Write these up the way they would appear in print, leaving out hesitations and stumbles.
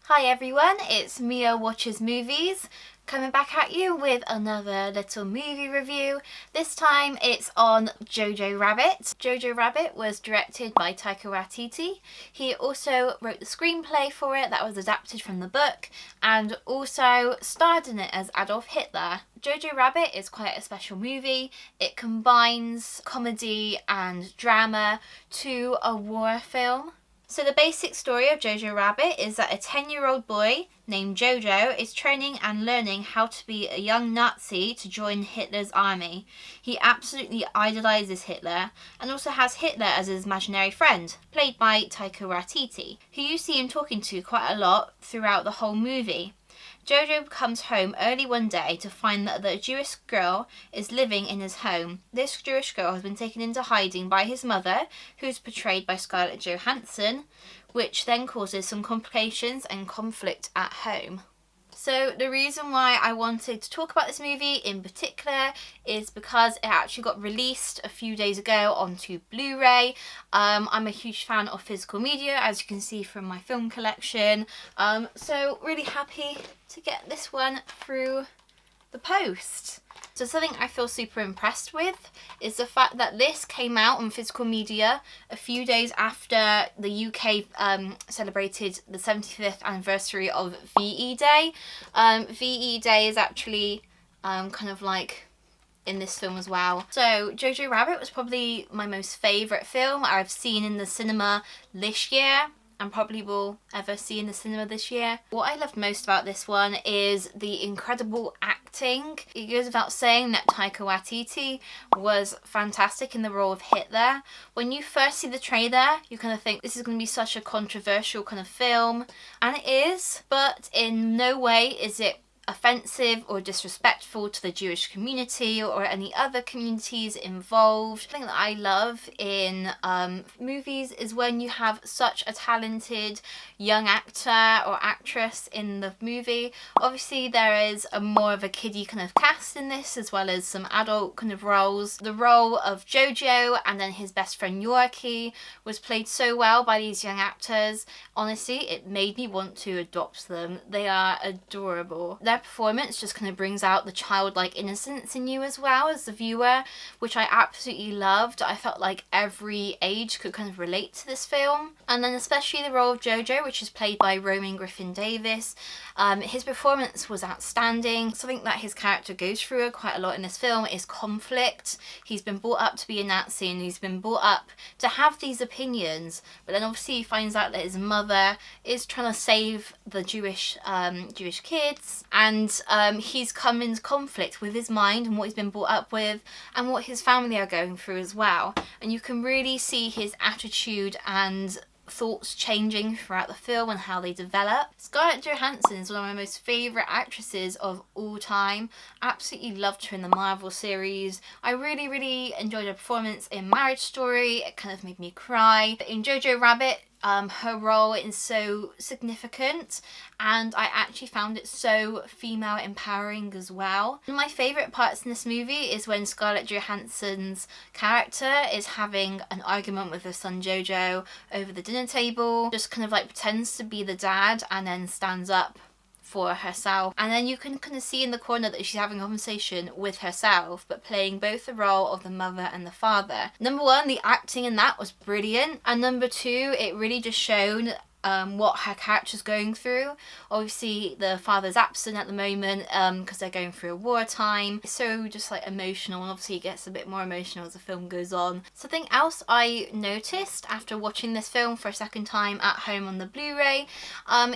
Hi everyone, it's Mia Watches Movies, coming back at you with another little movie review. This time it's on Jojo Rabbit. Jojo Rabbit was directed by Taika Waititi. He also wrote the screenplay for it that was adapted from the book and also starred in it as Adolf Hitler. Jojo Rabbit is quite a special movie. It combines comedy and drama to a war film. So the basic story of Jojo Rabbit is that a 10-year-old boy named Jojo is training and learning how to be a young Nazi to join Hitler's army. He absolutely idolises Hitler and also has Hitler as his imaginary friend, played by Taika Waititi, who you see him talking to quite a lot throughout the whole movie. Jojo comes home early one day to find that the Jewish girl is living in his home. This Jewish girl has been taken into hiding by his mother, who's portrayed by Scarlett Johansson, which then causes some complications and conflict at home. So the reason why I wanted to talk about this movie in particular is because it actually got released a few days ago onto Blu-ray. I'm a huge fan of physical media, as you can see from my film collection. So really happy to get this one through the post. So something I feel super impressed with is the fact that this came out on physical media a few days after the UK celebrated the 75th anniversary of VE Day. VE Day is actually kind of like in this film as well. So Jojo Rabbit was probably my most favourite film I've seen in the cinema this year and probably will ever see in the cinema this year. What I loved most about this one is the incredible acting. It goes without saying that Taika Waititi was fantastic in the role of Hitler. When you first see the trailer, you kind of think this is going to be such a controversial kind of film, and it is, but in no way is it offensive or disrespectful to the Jewish community or any other communities involved. Something that I love in movies is when you have such a talented young actor or actress in the movie. Obviously there is a more of a kiddie kind of cast in this, as well as some adult kind of roles. The role of Jojo and then his best friend Yorkie was played so well by these young actors. Honestly, it made me want to adopt them. They are adorable. Their performance just kind of brings out the childlike innocence in you as well as the viewer, which I absolutely loved. I felt like every age could kind of relate to this film. And then especially the role of Jojo, which is played by Roman Griffin Davis. His performance was outstanding. Something that his character goes through quite a lot in this film is conflict. He's been brought up to be a Nazi and he's been brought up to have these opinions, but then obviously he finds out that his mother is trying to save the Jewish kids, and he's come into conflict with his mind and what he's been brought up with and what his family are going through as well. And you can really see his attitude and thoughts changing throughout the film and how they develop. Scarlett Johansson is one of my most favourite actresses of all time. Absolutely loved her in the Marvel series. I really enjoyed her performance in Marriage Story. It kind of made me cry. But in Jojo Rabbit, her role is so significant and I actually found it so female empowering as well. One of my favourite parts in this movie is when Scarlett Johansson's character is having an argument with her son Jojo over the dinner table, just kind of like pretends to be the dad and then stands up for herself, and then you can kind of see in the corner that she's having a conversation with herself but playing both the role of the mother and the father. Number one, the acting in that was brilliant, and number two, it really just showed what her character's going through. Obviously the father's absent at the moment because they're going through a wartime. It's so just like emotional, and obviously it gets a bit more emotional as the film goes on. Something else I noticed after watching this film for a second time at home on the Blu-ray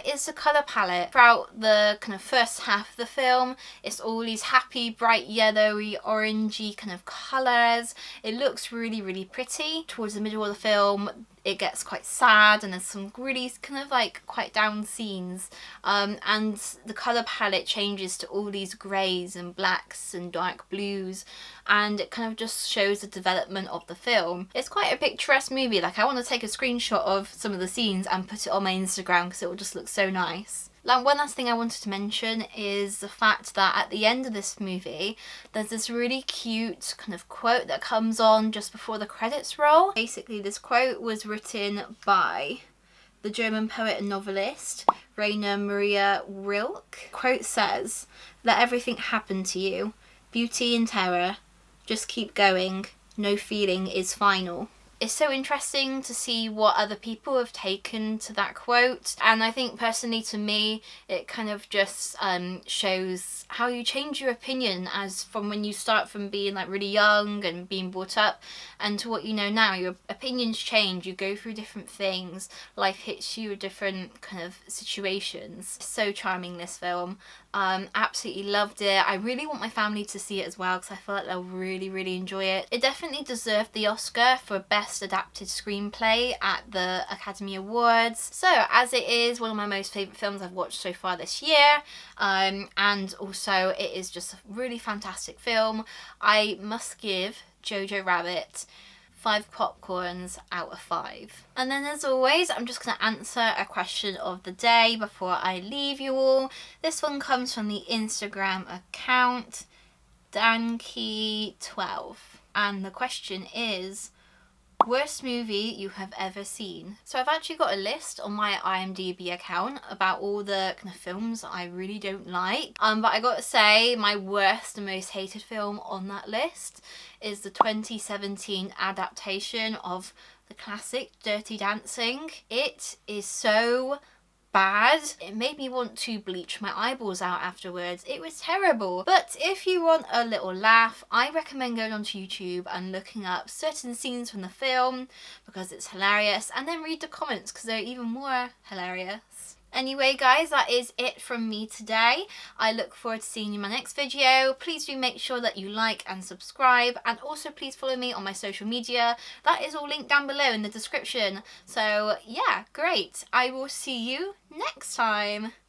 is the colour palette. Throughout the kind of first half of the film, it's all these happy, bright, yellowy, orangey kind of colours. It looks really pretty. Towards the middle of the film, it gets quite sad and there's some really kind of like quite down scenes, and the colour palette changes to all these greys and blacks and dark blues, and it kind of just shows the development of the film. It's quite a picturesque movie. Like, I want to take a screenshot of some of the scenes and put it on my Instagram because it will just look so nice. One last thing I wanted to mention is the fact that at the end of this movie, there's this really cute kind of quote that comes on just before the credits roll. Basically, this quote was written by the German poet and novelist Rainer Maria Rilke. Quote says, "Let everything happen to you. Beauty and terror. Just keep going. No feeling is final." It's so interesting to see what other people have taken to that quote, and I think personally to me it kind of just shows how you change your opinion as from when you start from being like really young and being brought up and to what you know now. Your opinions change, you go through different things, life hits you with different kind of situations. So charming, this film. Absolutely loved it. I really want my family to see it as well because I feel like they'll really enjoy it. It definitely deserved the Oscar for Best Adapted Screenplay at the Academy Awards. So as it is one of my most favourite films I've watched so far this year, and also it is just a really fantastic film, I must give Jojo Rabbit 5 popcorns out of 5. And then as always, I'm just going to answer a question of the day before I leave you all. This one comes from the Instagram account Danky12, and the question is, worst movie you have ever seen? So I've actually got a list on my IMDb account about all the kind of films I really don't like. But I gotta say, my worst and most hated film on that list is the 2017 adaptation of the classic Dirty Dancing. It is so bad. It made me want to bleach my eyeballs out afterwards. It was terrible. But if you want a little laugh, I recommend going onto YouTube and looking up certain scenes from the film because it's hilarious, and then read the comments because they're even more hilarious. Anyway guys, that is it from me today. I look forward to seeing you in my next video. Please do make sure that you like and subscribe, and also please follow me on my social media. That is all linked down below in the description. So yeah, great. I will see you next time.